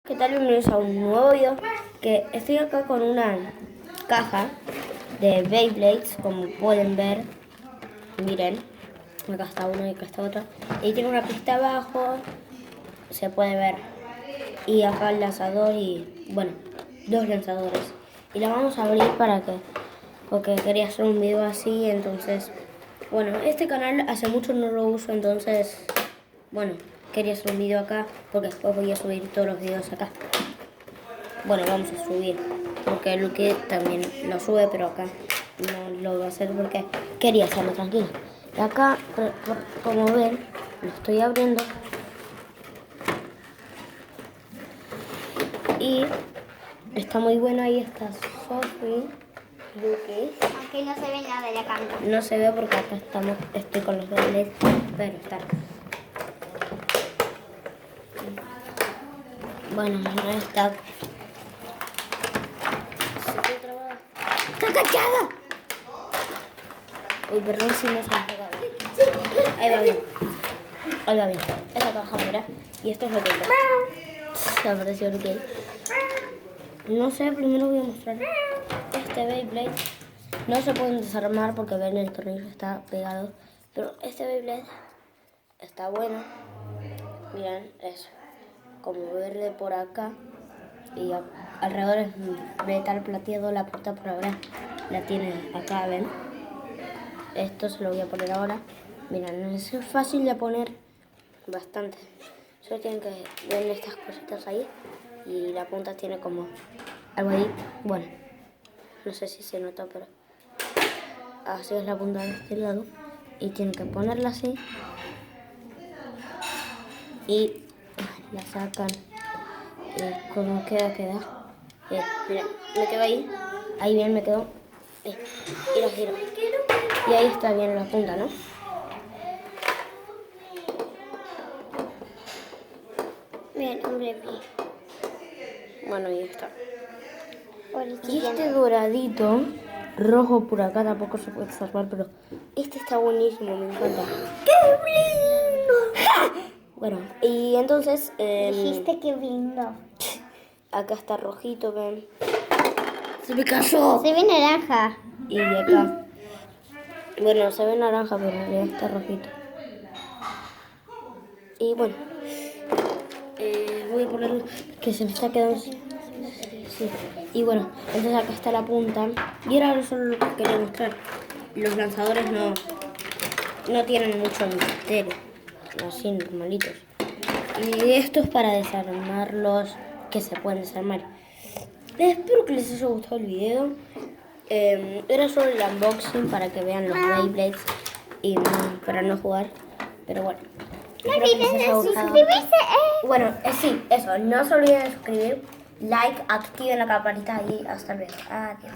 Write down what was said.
¿Qué tal? Bienvenidos a un nuevo video. Que estoy acá con una caja de Beyblades, como pueden ver. Miren, acá está uno y acá está otro. Y tiene una pista abajo, se puede ver. Y acá el lanzador y, bueno, dos lanzadores. Y la vamos a abrir porque quería hacer un video así, entonces, bueno, este canal hace mucho no lo uso, entonces, bueno, quería hacer un video acá, porque después voy a subir todos los videos acá. Bueno, vamos a subir, porque Luque también lo sube, pero acá no lo voy a hacer porque quería hacerlo tranquilo. Y acá, como ven, lo estoy abriendo. Y está muy bueno, ahí está Sophie, Luque. Aunque no se ve nada de la cámara. No se ve porque acá estoy con los dobles, pero está. Bueno, no está. ¡Está cachada! Uy, perdón si no se me pega bien. Ahí va bien. Ahí va bien. Esta caja, mira. Y esto es lo que se apareció lo que. No sé, primero voy a mostrar este Beyblade. No se pueden desarmar porque ven el tornillo está pegado. Pero este Beyblade está bueno. Miren, es como verde por acá. Y alrededor es metal plateado. La punta por ahora la tiene acá, ven. Esto se lo voy a poner ahora. Miren, es fácil de poner bastante. Solo tienen que ver estas cositas ahí. Y la punta tiene como algo ahí. Bueno, no sé si se nota, pero así es la punta de este lado. Y tienen que ponerla así. Y la sacan. Y como queda. Mira, me quedo ahí. Ahí bien me quedó. Y lo giro. Y ahí está bien la punta, ¿no? Bien, hombre, Bueno, ahí está. Y este doradito, rojo por acá, tampoco se puede observar, pero este está buenísimo, me encanta. ¡Qué lindo! Bueno, y entonces... Dijiste que lindo. Acá está rojito, ven. ¡Se me cayó! Se ve naranja. Y de acá. Bueno, se ve naranja, pero en realidad está rojito. Y bueno. Voy a poner que se me está quedando. Sí. Y bueno, entonces acá está la punta. Y era solo lo que quería mostrar. Los lanzadores no tienen mucho misterio. Así, normalitos. Y esto es para desarmarlos, que se pueden desarmar. Espero que les haya gustado el video. Era solo el unboxing para que vean los Beyblades y para no jugar. Pero bueno. No olviden suscribirse. Bueno, sí, eso. No se olviden de suscribir, like, activen la campanita y hasta luego. Adiós.